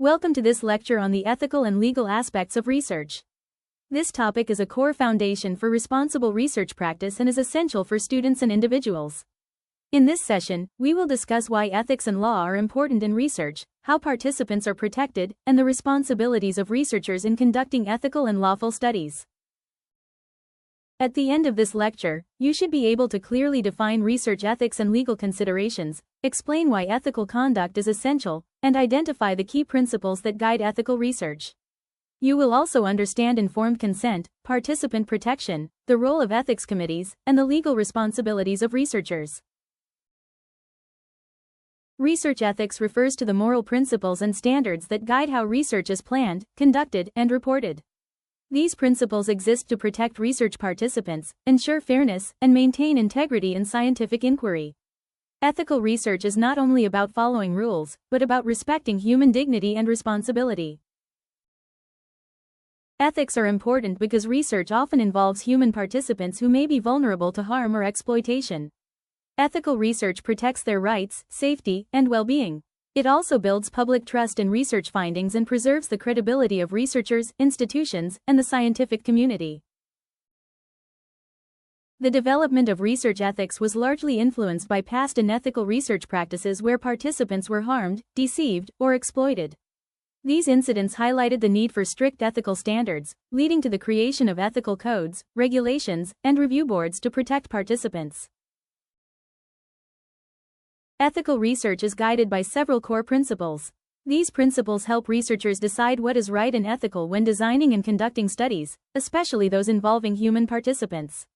Welcome to this lecture on the ethical and legal aspects of research. This topic is a core foundation for responsible research practice and is essential for students and individuals. In this session, we will discuss why ethics and law are important in research, how participants are protected, and the responsibilities of researchers in conducting ethical and lawful studies. At the end of this lecture, you should be able to clearly define research ethics and legal considerations, explain why ethical conduct is essential, and identify the key principles that guide ethical research. You will also understand informed consent, participant protection, the role of ethics committees, and the legal responsibilities of researchers. Research ethics refers to the moral principles and standards that guide how research is planned, conducted, and reported. These principles exist to protect research participants, ensure fairness, and maintain integrity in scientific inquiry. Ethical research is not only about following rules, but about respecting human dignity and responsibility. Ethics are important because research often involves human participants who may be vulnerable to harm or exploitation. Ethical research protects their rights, safety, and well-being. It also builds public trust in research findings and preserves the credibility of researchers, institutions, and the scientific community. The development of research ethics was largely influenced by past unethical research practices where participants were harmed, deceived, or exploited. These incidents highlighted the need for strict ethical standards, leading to the creation of ethical codes, regulations, and review boards to protect participants. Ethical research is guided by several core principles. These principles help researchers decide what is right and ethical when designing and conducting studies, especially those involving human participants.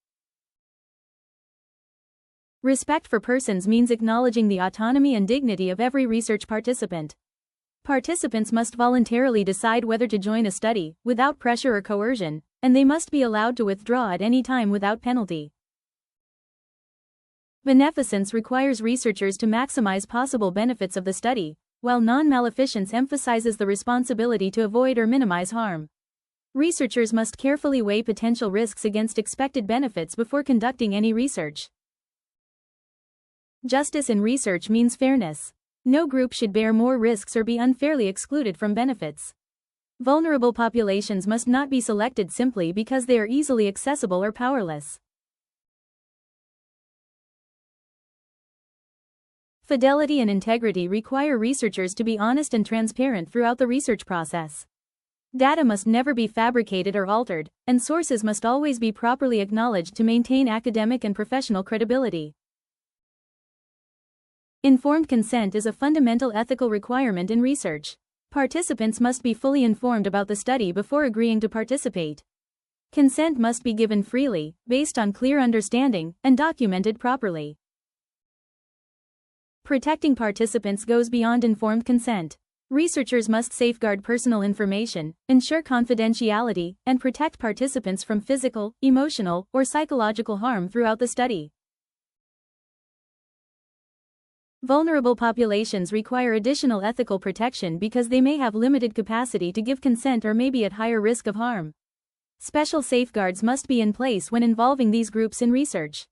Respect for persons means acknowledging the autonomy and dignity of every research participant. Participants must voluntarily decide whether to join a study, without pressure or coercion, and they must be allowed to withdraw at any time without penalty. Beneficence requires researchers to maximize possible benefits of the study, while non-maleficence emphasizes the responsibility to avoid or minimize harm. Researchers must carefully weigh potential risks against expected benefits before conducting any research. Justice in research means fairness. No group should bear more risks or be unfairly excluded from benefits. Vulnerable populations must not be selected simply because they are easily accessible or powerless. Fidelity and integrity require researchers to be honest and transparent throughout the research process. Data must never be fabricated or altered, and sources must always be properly acknowledged to maintain academic and professional credibility. Informed consent is a fundamental ethical requirement in research. Participants must be fully informed about the study before agreeing to participate. Consent must be given freely, based on clear understanding, and documented properly. Protecting participants goes beyond informed consent. Researchers must safeguard personal information, ensure confidentiality, and protect participants from physical, emotional, or psychological harm throughout the study. Vulnerable populations require additional ethical protection because they may have limited capacity to give consent or may be at higher risk of harm. Special safeguards must be in place when involving these groups in research.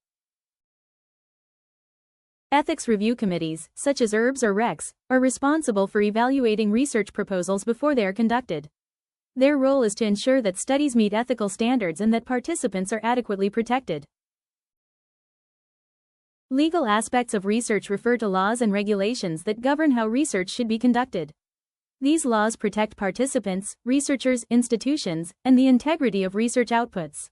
Ethics review committees, such as ERBs or RECs, are responsible for evaluating research proposals before they are conducted. Their role is to ensure that studies meet ethical standards and that participants are adequately protected. Legal aspects of research refer to laws and regulations that govern how research should be conducted. These laws protect participants, researchers, institutions, and the integrity of research outputs.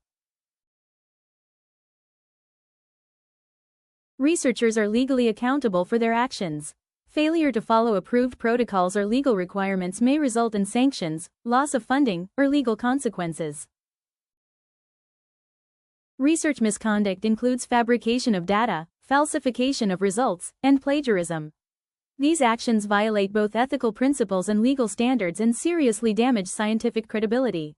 Researchers are legally accountable for their actions. Failure to follow approved protocols or legal requirements may result in sanctions, loss of funding, or legal consequences. Research misconduct includes fabrication of data, falsification of results, and plagiarism. These actions violate both ethical principles and legal standards and seriously damage scientific credibility.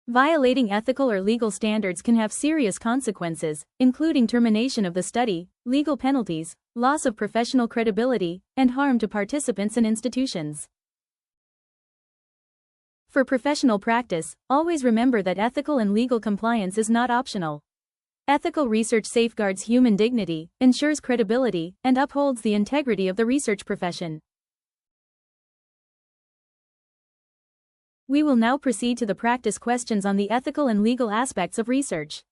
Violating ethical or legal standards can have serious consequences, including termination of the study, legal penalties, loss of professional credibility, and harm to participants and institutions. For professional practice, always remember that ethical and legal compliance is not optional. Ethical research safeguards human dignity, ensures credibility, and upholds the integrity of the research profession. We will now proceed to the practice questions on the ethical and legal aspects of research.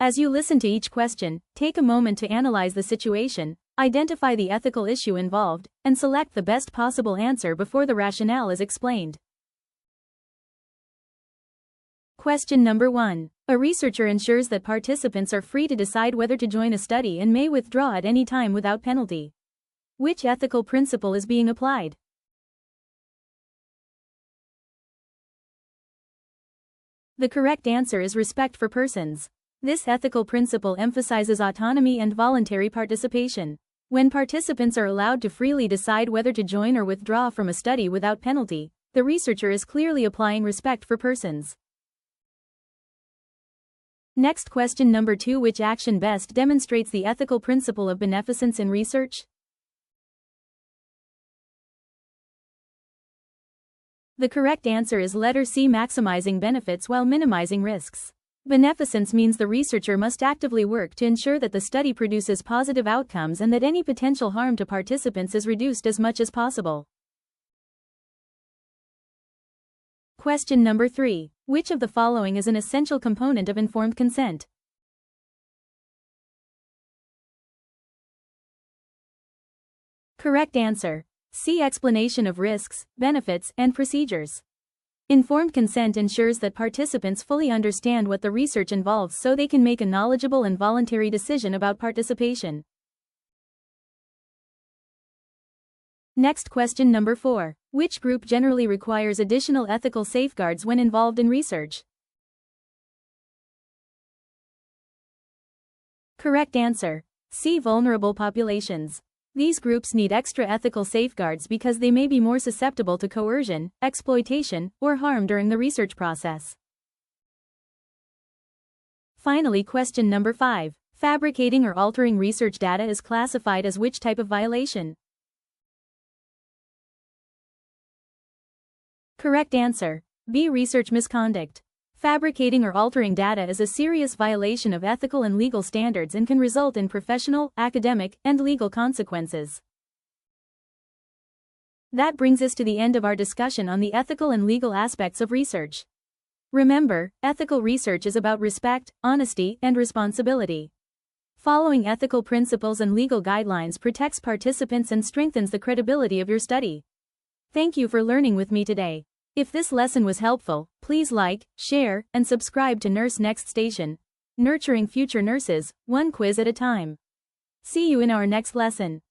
As you listen to each question, take a moment to analyze the situation, identify the ethical issue involved, and select the best possible answer before the rationale is explained. Question number 1. A researcher ensures that participants are free to decide whether to join a study and may withdraw at any time without penalty. Which ethical principle is being applied? The correct answer is respect for persons. This ethical principle emphasizes autonomy and voluntary participation. When participants are allowed to freely decide whether to join or withdraw from a study without penalty, the researcher is clearly applying respect for persons. Next, question number 2. Which action best demonstrates the ethical principle of beneficence in research? The correct answer is letter C, maximizing benefits while minimizing risks. Beneficence means the researcher must actively work to ensure that the study produces positive outcomes and that any potential harm to participants is reduced as much as possible. Question number 3. Which of the following is an essential component of informed consent? Correct answer. C, explanation of risks, benefits, and procedures. Informed consent ensures that participants fully understand what the research involves so they can make a knowledgeable and voluntary decision about participation. Next, question number 4. Which group generally requires additional ethical safeguards when involved in research? Correct answer. C, vulnerable populations. These groups need extra ethical safeguards because they may be more susceptible to coercion, exploitation, or harm during the research process. Finally, question number 5. Fabricating or altering research data is classified as which type of violation? Correct answer. B, research misconduct. Fabricating or altering data is a serious violation of ethical and legal standards and can result in professional, academic, and legal consequences. That brings us to the end of our discussion on the ethical and legal aspects of research. Remember, ethical research is about respect, honesty, and responsibility. Following ethical principles and legal guidelines protects participants and strengthens the credibility of your study. Thank you for learning with me today. If this lesson was helpful, please like, share, and subscribe to NurseNextStation, nurturing future nurses, one quiz at a time. See you in our next lesson.